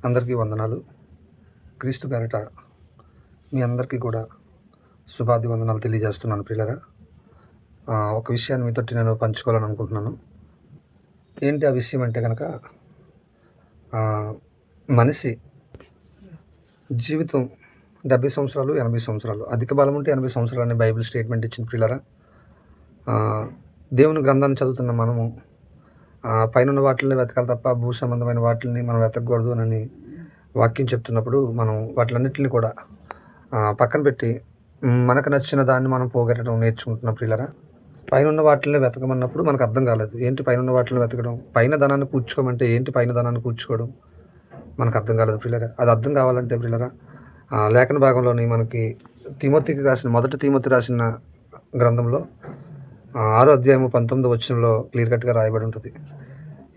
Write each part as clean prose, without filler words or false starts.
అందరికీ వందనాలు. క్రీస్తు పేరట మీ అందరికీ కూడా శుభాభివందనాలు తెలియజేస్తున్నాను ప్రియులారా. ఒక విషయాన్ని మీతోటి నేను పంచుకోవాలని అనుకుంటున్నాను. ఏంటి ఆ విషయం అంటే కనుక, మనిషి జీవితం 70 సంవత్సరాలు, 80 సంవత్సరాలు, అధిక బలం ఉంటే 80 సంవత్సరాలు అని బైబిల్ స్టేట్మెంట్ ఇచ్చింది ప్రియులారా. దేవుని గ్రంథాన్ని చదువుతున్న మనము పైనున్న వాటిని వెతకాలి తప్ప భూ సంబంధమైన వాటిని మనం వెతకూడదు అని వాక్యం చెప్తున్నప్పుడు, మనం వాటిలన్నిటిని కూడా పక్కన పెట్టి మనకు నచ్చిన దాన్ని మనం పోగొట్టడం నేర్చుకుంటున్నాం ప్రియులారా. పైన వాటిని వెతకమన్నప్పుడు మనకు అర్థం కాలేదు. ఏంటి పైన వాటిని వెతకడం? పైన ధనాన్ని కూర్చుకోమంటే ఏంటి పైన ధనాన్ని కూర్చుకోవడం? మనకు అర్థం కాలేదు ప్రియులారా. అది అర్థం కావాలంటే ప్రియులారా, లేఖన భాగంలోని మనకి మొదటి తిమోతి రాసిన గ్రంథంలో 6వ అధ్యాయము 19వ వచనంలో క్లియర్ కట్గా రాయబడి ఉంటుంది.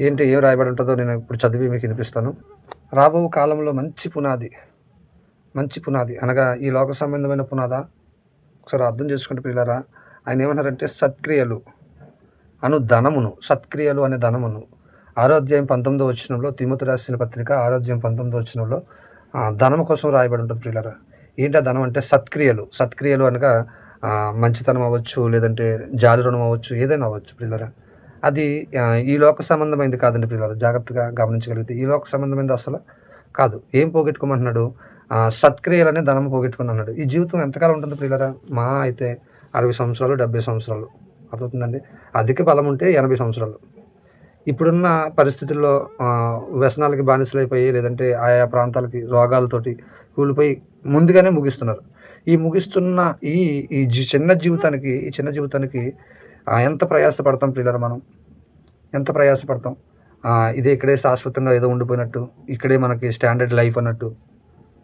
ఏం రాయబడి ఉంటుందో నేను ఇప్పుడు చదివి మీకు వినిపిస్తాను. రాబో కాలంలో మంచి పునాది అనగా ఈ లోక సంబంధమైన పునాదా? ఒకసారి అర్థం చేసుకుంటే ప్రియులారా, ఆయన ఏమన్నారంటే సత్క్రియలు అనే ధనమును 6వ అధ్యాయం 19వ వచనంలో, తిమోతి రాసిన పత్రిక 6వ అధ్యాయం 19వ వచనంలో ధనం కోసం రాయబడి ఉంటుంది ప్రియులారా. ఏంటి ఆ ధనం అంటే సత్క్రియలు అనగా మంచితనం అవ్వచ్చు, లేదంటే జాలి రుణం అవ్వచ్చు, ఏదైనా అవ్వచ్చు ప్రియులారా. అది ఈ లోక సంబంధమైనది కాదండి ప్రియులారా. జాగ్రత్తగా గమనించగలిగితే ఈ లోక సంబంధమైనది అసలు కాదు. ఏం పోగొట్టుకోమంటున్నాడు? సత్క్రియలు అనే ధనం పోగొట్టుకుని అన్నాడు. ఈ జీవితం ఎంతకాలం ఉంటుంది ప్రియులారా? మా అయితే 60 సంవత్సరాలు, 70 సంవత్సరాలు. అర్థవుతుందండి. అధిక బలం ఉంటే 80 సంవత్సరాలు. ఇప్పుడున్న పరిస్థితుల్లో వ్యసనాలకి బానిసలైపోయి, లేదంటే ఆయా ప్రాంతాలకి రోగాలతోటి కూలిపోయి ముందుగానే ముగిస్తున్నారు. ఈ ముగిస్తున్న ఈ చిన్న జీవితానికి ఎంత ప్రయాసపడతాం ప్రియులారా. మనం ఎంత ప్రయాసపడతాం. ఇదే ఇక్కడే శాశ్వతంగా ఏదో ఉండిపోయినట్టు, ఇక్కడే మనకి స్టాండర్డ్ లైఫ్ అన్నట్టు.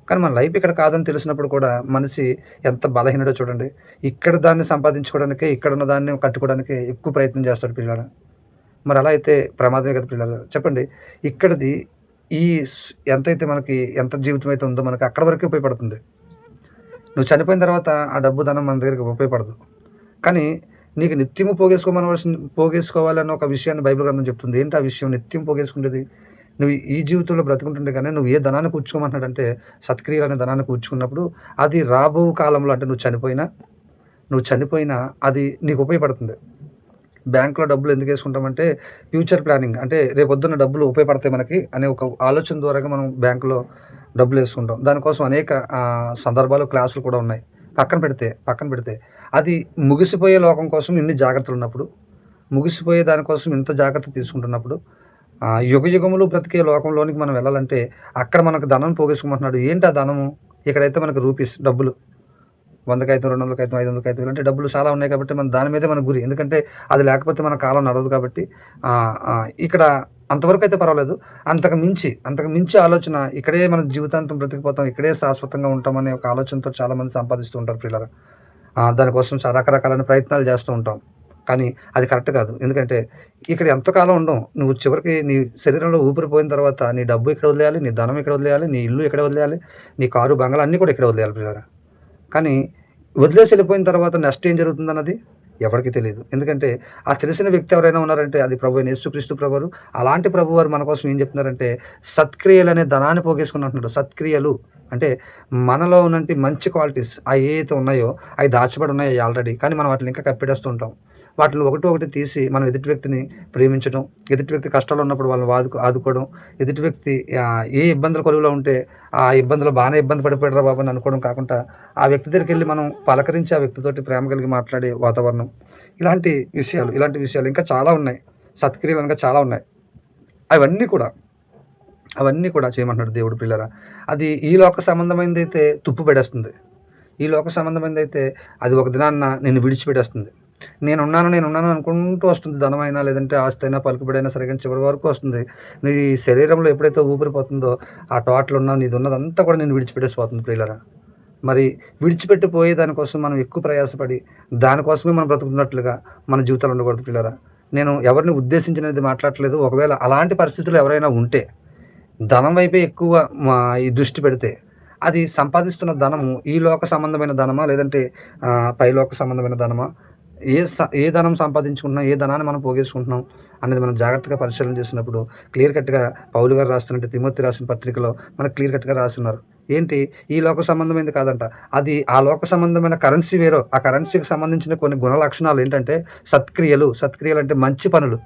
కానీ మన లైఫ్ ఇక్కడ కాదని తెలిసినప్పుడు కూడా మనిషి ఎంత బలహీనడో చూడండి. ఇక్కడ దాన్ని సంపాదించుకోవడానికే, ఇక్కడున్న దాన్ని కట్టుకోవడానికే ఎక్కువ ప్రయత్నం చేస్తాడు పిల్లలు. మరి అలా అయితే ప్రమాదమే కదా పిల్లలు. చెప్పండి, ఇక్కడిది ఎంతైతే మనకి ఎంత జీవితం అయితే ఉందో మనకి అక్కడ వరకే ఉపయోగపడుతుంది. నువ్వు చనిపోయిన తర్వాత ఆ డబ్బు ధనం మన దగ్గరికి ఉపయోగపడదు. కానీ నీకు నిత్యము పోగేసుకోవాలన్న ఒక విషయాన్ని బైబిల్ గ్రంథం చెప్తుంది. ఏంటి ఆ విషయం? నిత్యం పోగేసుకునేది. నువ్వు ఈ జీవితంలో బ్రతుకుంటుండే కానీ నువ్వు ఏ ధనాన్ని కూర్చోమంటున్నాడంటే సత్క్రియలు అనే ధనాన్ని కూర్చుకున్నప్పుడు అది రాబో కాలంలో, అంటే నువ్వు చనిపోయినా అది నీకు ఉపయోగపడుతుంది. బ్యాంకులో డబ్బులు ఎందుకు వేసుకుంటామంటే ఫ్యూచర్ ప్లానింగ్, అంటే రేపొద్దున్న డబ్బులు ఉపయోగపడతాయి మనకి అనే ఒక ఆలోచన ద్వారా మనం బ్యాంకులో డబ్బులు వేసుకుంటాం. దానికోసం అనేక సందర్భాలు, క్లాసులు కూడా ఉన్నాయి. పక్కన పెడితే అది ముగిసిపోయే లోకం కోసం ఇన్ని జాగ్రత్తలు ఉన్నప్పుడు, ముగిసిపోయే దానికోసం ఇంత జాగ్రత్త తీసుకుంటున్నప్పుడు, యుగములు బ్రతికే లోకంలోనికి మనం వెళ్ళాలంటే అక్కడ మనకు ధనం పోగేసుకోమంటున్నాడు. ఏంటి ఆ ధనము? ఇక్కడైతే మనకు రూపీస్, డబ్బులు 100కి అయితే, 200కి అయితే, 500కి అయితే, అంటే డబ్బులు చాలా ఉన్నాయి కాబట్టి మన దాని మీదే మన గురి. ఎందుకంటే అది లేకపోతే మన కాలం నడవదు కాబట్టి ఇక్కడ అంతవరకు అయితే పర్వాలేదు. అంతకు మించి ఆలోచన, ఇక్కడే మన జీవితాంతం బ్రతికిపోతాం, ఇక్కడే శాశ్వతంగా ఉంటామనే ఒక ఆలోచనతో చాలామంది సంపాదిస్తూ ఉంటారు పిల్లలు. దానికోసం చాలా రకరకాలైన ప్రయత్నాలు చేస్తూ ఉంటాం. కానీ అది కరెక్ట్ కాదు. ఎందుకంటే ఇక్కడ ఎంతకాలం ఉండం. నువ్వు చివరికి నీ శరీరంలో ఊపిరిపోయిన తర్వాత నీ డబ్బు ఇక్కడ వదిలేయాలి, నీ ధనం ఇక్కడ వదిలేయాలి, నీ ఇల్లు ఇక్కడ వదిలేయాలి, నీ కారు బంగాళా అన్నీ కూడా ఇక్కడ వదిలేయాలి పిల్లలు. కానీ వదిలేసి వెళ్ళిపోయిన తర్వాత నెక్స్ట్ ఏం జరుగుతుందన్నది ఎవరికి తెలియదు. ఎందుకంటే ఆ తెలిసిన వ్యక్తి ఎవరైనా ఉన్నారంటే అది ప్రభు అయిన యేసుక్రీస్తు ప్రభువారు. అలాంటి ప్రభువారు మన కోసం ఏం చెప్తున్నారంటే సత్క్రియలు అనే ధనాన్ని పోగేసుకుని అంటున్నాడు. సత్క్రియలు అంటే మనలో ఉన్నంటి మంచి క్వాలిటీస్ అవి ఏవైతే ఉన్నాయో అవి దాచబడి ఉన్నాయి ఆల్రెడీ. కానీ మనం వాటిని ఇంకా కప్పెడేస్తూ ఉంటాం. వాటిని ఒకటి తీసి మనం ఎదుటి వ్యక్తిని ప్రేమించడం, ఎదుటి వ్యక్తి కష్టాలు ఉన్నప్పుడు వాళ్ళని ఆదుకోవడం, ఎదుటి వ్యక్తి ఏ ఇబ్బందుల కొలువులో ఉంటే ఆ ఇబ్బందులు బాగానే ఇబ్బంది పడిపోయారా బాబు అని అనుకోవడం కాకుండా ఆ వ్యక్తి దగ్గరికి వెళ్ళి మనం పలకరించి ఆ వ్యక్తితోటి ప్రేమ కలిగి మాట్లాడే వాతావరణం, ఇలాంటి విషయాలు ఇంకా చాలా ఉన్నాయి. సత్క్రియలు ఇంకా చాలా ఉన్నాయి. అవన్నీ కూడా చేయమంటున్నాడు దేవుడు పిల్లరా. అది ఈ లోక సంబంధమైనది అయితే తుప్పు పడేస్తుంది. ఈ లోక సంబంధమైనది అయితే అది ఒక దినాన్న నిన్ను విడిచిపెట్టేస్తుంది. నేనున్నాను అనుకుంటూ వస్తుంది. ధనమైనా, లేదంటే ఆస్తి అయినా, పలుకుబడైనా సరే, కానీ చివరి వరకు వస్తుంది. నీ శరీరంలో ఎప్పుడైతే ఊపిరిపోతుందో ఆ టోటల్ నీది ఉన్నదంతా కూడా నేను విడిచిపెట్టేసిపోతుంది ప్రియులరా. మరి విడిచిపెట్టిపోయే దానికోసం మనం ఎక్కువ ప్రయాసపడి దానికోసమే మనం బ్రతుకుతున్నట్లుగా మన జీవితాలు ఉండకూడదు పిల్లరా. నేను ఎవరిని ఉద్దేశించినది మాట్లాడట్లేదు. ఒకవేళ అలాంటి పరిస్థితులు ఎవరైనా ఉంటే, ధనం వైపే ఎక్కువ ఈ దృష్టి పెడితే, అది సంపాదిస్తున్న ధనము ఈ లోక సంబంధమైన ధనమా, లేదంటే పైలోక సంబంధమైన ధనమా, ఏ ధనం సంపాదించుకుంటున్నాం, ఏ ధనాన్ని మనం పోగేసుకుంటున్నాం అనేది మనం జాగ్రత్తగా పరిశీలన చేసినప్పుడు క్లియర్ కట్‌గా పౌలు గారు రాస్తున్నట్టు తిమోతి రాసిన పత్రికలో మనకు క్లియర్ కట్‌గా రాసున్నారు. ఏంటి ఈ లోక సంబంధమైనది కాదంట. అది ఆ లోక సంబంధమైన కరెన్సీ వేరో, ఆ కరెన్సీకి సంబంధించిన కొన్ని గుణ లక్షణాలు ఏంటంటే సత్క్రియలు. సత్క్రియలు అంటే మంచి పనులు.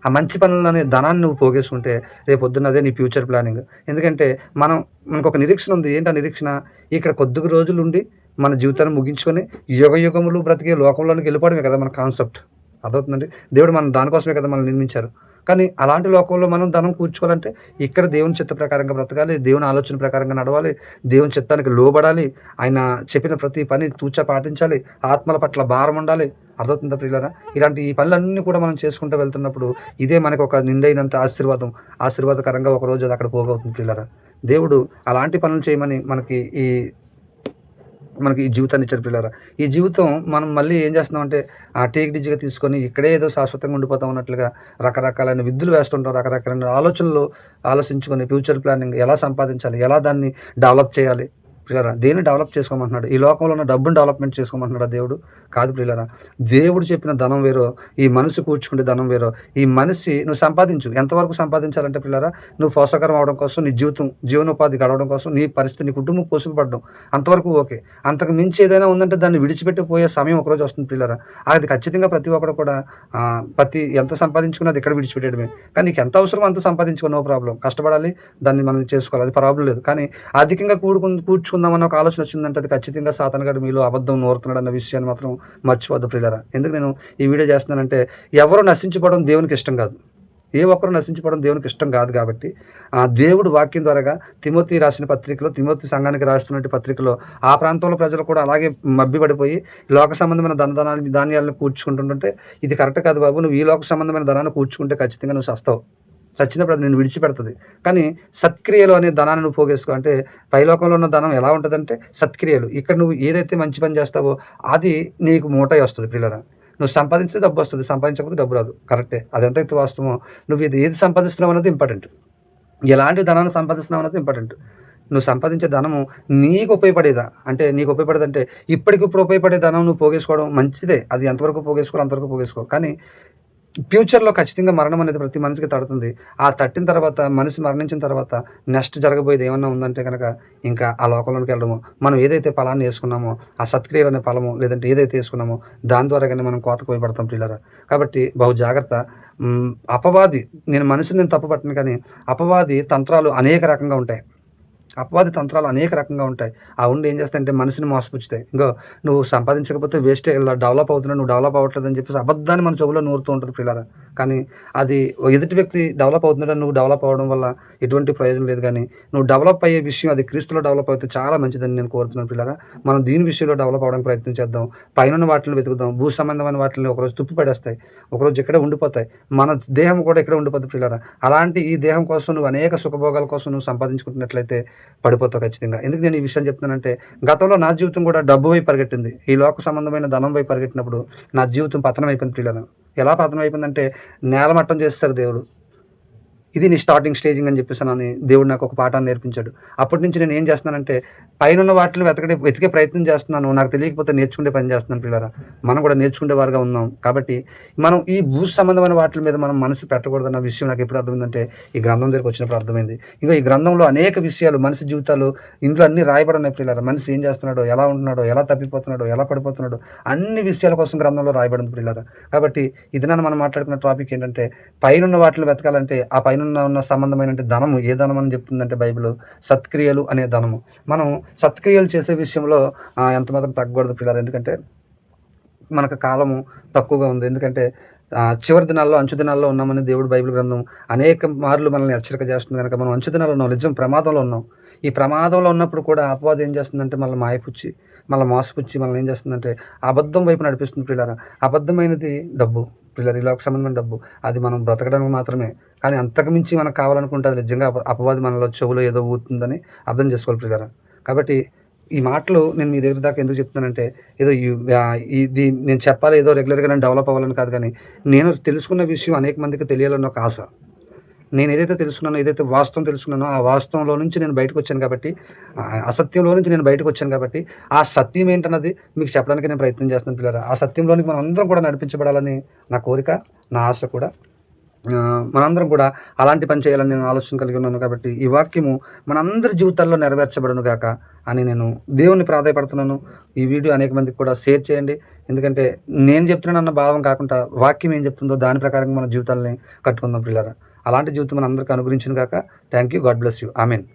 ఆ మంచి పనులనే ధనాన్ని నువ్వు పోగేసుకుంటే రేపొద్దున్న అదే నీ ఫ్యూచర్ ప్లానింగ్. ఎందుకంటే మనకొక నిరీక్షణ ఉంది. ఏంటి ఆ నిరీక్షణ? ఇక్కడ కొద్ది రోజులుండి మన జీవితాన్ని ముగించుకొని యుగయుగములు బ్రతికే లోకంలోనికి వెళ్ళిపోవడమే కదా మన కాన్సెప్ట్. అర్థమవుతుందండి? దేవుడు మనం దానికోసమే కదా మనల్ని నిర్మించారు. కానీ అలాంటి లోకంలో మనం ధనం కూర్చుకోవాలంటే ఇక్కడ దేవుని చిత్త ప్రకారంగా బ్రతకాలి. దేవుని ఆలోచన ప్రకారంగా నడవాలి. దేవుని చిత్తానికి లోబడాలి. ఆయన చెప్పిన ప్రతి పని తూచా పాటించాలి. ఆత్మల పట్ల భారం ఉండాలి. అర్థమవుతుందా ప్రియులారా? ఇలాంటి ఈ పనులన్నీ కూడా మనం చేసుకుంటూ వెళ్తున్నప్పుడు ఇదే మనకొక నిండైనంత ఆశీర్వాదకరంగా ఒకరోజు అది అక్కడ పోగవుతుంది ప్రియులారా. దేవుడు అలాంటి పనులు చేయమని మనకి ఈ జీవితాన్ని ఇచ్చారు ప్రియులారా. ఈ జీవితం మనం మళ్ళీ ఏం చేస్తున్నామంటే టేక్ డిజిగా తీసుకొని ఇక్కడే ఏదో శాశ్వతంగా ఉండిపోతాం అన్నట్లుగా రకరకాలైన విద్యలు వేస్తుంటాం. రకరకాలైన ఆలోచనలు ఆలోచించుకొని ఫ్యూచర్ ప్లానింగ్ ఎలా సంపాదించాలి? ఎలా దాన్ని డెవలప్ చేయాలి? ప్రియులారా, దేన్ని డెవలప్ చేసుకోమంటున్నాడు? ఈ లోకంలో ఉన్న డబ్బుని డెవలప్‌మెంట్ చేసుకోమంటున్నాడా దేవుడు? కాదు ప్రియులారా. దేవుడు చెప్పిన ధనం వేరో, ఈ మనసు కూర్చుకుంటే ధనం వేరో. ఈ మనిషి నువ్వు సంపాదించు. ఎంతవరకు సంపాదించాలంటే ప్రియులారా, నువ్వు పోషకరం అవ్వడం కోసం, నీ జీవనోపాధి గడవడం కోసం, నీ పరిస్థితి, నీ కుటుంబం పోషింపబడడం అంతవరకు ఓకే. అంతకు మించి ఏదైనా ఉందంటే దాన్ని విడిచిపెట్టి పోయే సమయం ఒకరోజు వస్తుంది ప్రియులారా. అది ఖచ్చితంగా ప్రతి ఒక్కడు కూడా ఎంత సంపాదించుకున్నా అది ఇక్కడ విడిచిపెట్టేయడమే. కానీ నీకు ఎంత అవసరమో అంత సంపాదించుకో, నో ప్రాబ్లమ్. కష్టపడాలి, దాన్ని మనం చేసుకోవాలి. అది ప్రాబ్లమ్ లేదు. కానీ అధికంగా కూర్చుకుందామన్న ఒక ఆలోచన వచ్చిందంటే అది ఖచ్చితంగా సాతానుగాడు మీలో అబద్ధం నూరుతున్నాడన్న విషయాన్ని మాత్రం మర్చిపోద్దు ప్రియులారా. ఎందుకు నేను ఈ వీడియో చేస్తున్నానంటే ఎవరు నశించిపోవడం దేవునికి ఇష్టం కాదు. ఏ ఒక్కరు నశించిపోవడం దేవునికి ఇష్టం కాదు కాబట్టి దేవుడు వాక్యం ద్వారాగా తిమోతి రాసిన పత్రికలో, తిమోతి సంఘానికి రాస్తున్నటువంటి పత్రికలో ఆ ప్రాంతంలో ప్రజలు కూడా అలాగే మభ్యపడిపోయి లోక సంబంధమైన ధాన్యాలను కూర్చుకుంటుంటే ఇది కరెక్ట్ కాదు బాబు, నువ్వు ఈ లోక సంబంధమైన ధనాన్ని కూర్చుకుంటే ఖచ్చితంగా నువ్వు చస్తావు. చచ్చినప్పుడు అది నిన్ను విడిచిపెడుతుంది. కానీ సత్క్రియలు అనే ధనాన్ని నువ్వు పోగేసుకో. అంటే పైలోకంలో ఉన్న ధనం ఎలా ఉంటుందంటే సత్క్రియలు. ఇక్కడ నువ్వు ఏదైతే మంచి పని చేస్తావో అది నీకు మూటై వస్తుంది ప్రియులారా. నువ్వు సంపాదించే డబ్బు వస్తుంది, సంపాదించకపోతే డబ్బు రాదు. కరెక్టే. అది ఎంతైతే వాస్తవమో నువ్వు ఏది సంపాదిస్తున్నావు అన్నది ఇంపార్టెంట్. ఎలాంటి ధనాన్ని సంపాదిస్తున్నావు అన్నది ఇంపార్టెంట్. నువ్వు సంపాదించే ధనము నీకు ఉపయోగపడేదా? అంటే నీకు ఉపయోగపడేదంటే ఇప్పటికిప్పుడు ఉపయోగపడే ధనం నువ్వు పోగేసుకోవడం మంచిదే. అది ఎంతవరకు పోగేసుకోవాలో అంతవరకు పోగేసుకో. కానీ ఫ్యూచర్‌లో ఖచ్చితంగా మరణం అనేది ప్రతి మనిషికి తడుతుంది. ఆ తట్టిన తర్వాత మనిషి మరణించిన తర్వాత నెక్స్ట్ జరగబోయేది ఏమన్నా ఉందంటే గనక ఇంకా ఆ లోకంలోకి వెళ్ళడము. మనం ఏదైతే ఫలాన్ని యేసుకున్నామో ఆ సత్క్రియలు అనే ఫలము లేదంటే ఏదైతే యేసుకున్నామో దాని ద్వారాగానే మనం కోతకు భయపడతాం ప్రియులారా. కాబట్టి బహు జాగ్రత్త. అపవాది నేను తప్పు పట్టను కానీ అపవాది తంత్రాలు అనేక రకంగా ఉంటాయి. అపవాది తంత్రాలు అనేక రకంగా ఉంటాయి. ఆ ఉండి ఏం చేస్తాయంటే మనిషిని మోసపుచ్చుతాయి. ఇంగో నువ్వు సంపాదించకపోతే వేస్టే, ఇలా డెవలప్ అవుతున్నావు, నువ్వు డెవలప్ అవ్వట్లేదని చెప్పేసి అబద్ధాన్ని మన చెవులో నూరుతూ ఉంటుంది ప్రియులారా. కానీ అది ఎదుటి వ్యక్తి డెవలప్ అవుతున్నాడని నువ్వు డెవలప్ అవ్వడం వల్ల ఎటువంటి ప్రయోజనం లేదు. కానీ నువ్వు డెవలప్ అయ్యే విషయం అది క్రీస్తులో డెవలప్ అయితే చాలా మంచిదని నేను కోరుతున్నాను ప్రియులారా. మనం దీని విషయంలో డెవలప్ అవ్వడానికి ప్రయత్నం చేద్దాం. పైనున్న వాటిని వెతుకుదాం. భూ సంబంధమైన వాటిని ఒకరోజు తుప్పి పడేస్తాయి, ఒకరోజు ఇక్కడే ఉండిపోతాయి. మన దేహం కూడా ఇక్కడే ఉండిపోద్ది ప్రియులారా. అలాంటి ఈ దేహం కోసం నువ్వు అనేక సుఖభోగాల కోసం నువ్వు సంపాదించుకుంటున్నట్లయితే పడిపోతావు ఖచ్చితంగా. ఎందుకు నేను ఈ విషయం చెప్తున్నానంటే గతంలో నా జీవితం కూడా డబ్బు వైపు పరిగెట్టింది. ఈ లోక సంబంధమైన ధనం వైపు పరిగెట్టినప్పుడు నా జీవితం పతనం అయిపోయింది ప్రియులారా. ఎలా పతనం అయిపోయిందంటే నేలమట్టం చేసేసాడు దేవుడు. ఇది నీ స్టార్టింగ్ స్టేజింగ్ అని చెప్పేసానని దేవుడు నాకు ఒక పాఠాన్ని నేర్పించాడు. అప్పటి నుంచి నేను ఏం చేస్తున్నానంటే పైనున్న వాటిని వెతికే ప్రయత్నం చేస్తున్నాను. నాకు తెలియకపోతే నేర్చుకునే పని చేస్తున్నాను ప్రియులారా. మనం కూడా నేర్చుకునే వారుగా ఉన్నాం. కాబట్టి మనం ఈ భూ సంబంధమైన వాటి మీద మనం మనసు పెట్టకూడదన్న విషయం నాకు ఎప్పుడు అర్థమైందంటే ఈ గ్రంథం దగ్గరికి వచ్చినప్పుడు అర్థమైంది. ఇంకా ఈ గ్రంథంలో అనేక విషయాలు మనిషి జీవితాలు ఇందులో అన్నీ రాయబడి ఉన్నాయి ప్రియులారా. మనిషి ఏం చేస్తున్నాడో, ఎలా ఉంటున్నాడో, ఎలా తప్పిపోతున్నాడో, ఎలా పడిపోతున్నాడో అన్ని విషయాల కోసం గ్రంథంలో రాయబడింది ప్రియులారా. కాబట్టి ఇది మనం మాట్లాడుకున్న టాపిక్ ఏంటంటే పైనున్న వాటిని వెతకాలంటే ఆ పైన ఉన్న సంబంధమైన ధనము ఏ ధనం అని చెప్తుందంటే బైబిల్ సత్క్రియలు అనే ధనము. మనం సత్క్రియలు చేసే విషయంలో ఎంత మాత్రం తగ్గకూడదు ప్రియులారా. ఎందుకంటే మనకు కాలము తక్కువగా ఉంది. ఎందుకంటే చివరి దినాల్లో అంచు దినాల్లో ఉన్నామని దేవుడు బైబిల్ గ్రంథం అనేక మార్లు మనల్ని హెచ్చరిక చేస్తుంది. కనుక మనం అంచు దినాల్లో ఉన్నాం, నిజం ప్రమాదంలో ఉన్నాం. ఈ ప్రమాదంలో ఉన్నప్పుడు కూడా అపవాది ఏం చేస్తుందంటే మనల్ని మాయపుచ్చి, మళ్ళీ మోసపుచ్చి మనల్ని ఏం చేస్తుందంటే అబద్ధం వైపు నడిపిస్తుంది ప్రియులారా. అబద్ధమైనది డబ్బు ప్రియులారా. ఈ లోక సంబంధమైన డబ్బు అది మనం బ్రతకడానికి మాత్రమే. కానీ అంతకుమించి మనకు కావాలనుకుంటే అది నిజంగా అపవాది మనలో చెవులో ఏదో ఊతుందని అర్థం చేసుకోవాలి ప్రియులారా. కాబట్టి ఈ మాటలు నేను మీ దగ్గర దాకా ఎందుకు చెప్తున్నానంటే ఏదో ఇది నేను చెప్పాలి, ఏదో రెగ్యులర్గా నేను డెవలప్ అవ్వాలని కాదు. కానీ నేను తెలుసుకున్న విషయం అనేక మందికి తెలియాలన్న ఒక ఆశ. నేను ఏదైతే తెలుసుకున్నానో, ఏదైతే వాస్తవం తెలుసుకున్నానో, ఆ వాస్తవంలో నుంచి నేను బయటకొచ్చాను కాబట్టి, అసత్యంలో నుంచి నేను బయటకొచ్చాను కాబట్టి, ఆ సత్యం ఏంటన్నది మీకు చెప్పడానికి నేను ప్రయత్నం చేస్తున్నాను పిల్లారా. ఆ సత్యంలోనికి మనందరం కూడా నడిపించబడాలని నా కోరిక, నా ఆశ కూడా. మనందరం కూడా అలాంటి పని చేయాలని నేను ఆలోచన కలిగి ఉన్నాను కాబట్టి, ఈ వాక్యము మనందరి జీవితాల్లో నెరవేర్చబడును గాక అని నేను దేవుణ్ణి ప్రాధేయపడుతున్నాను. ఈ వీడియో అనేక మందికి కూడా షేర్ చేయండి. ఎందుకంటే నేను చెప్తున్నానన్న భావం కాకుండా వాక్యం ఏం చెప్తుందో దాని ప్రకారంగా మన జీవితాల్ని కట్టుకుందాం ప్రియులారా. అలాంటి జీవితం మనందరికి అనుగ్రహించును గాక. Thank you. God bless you. Amen.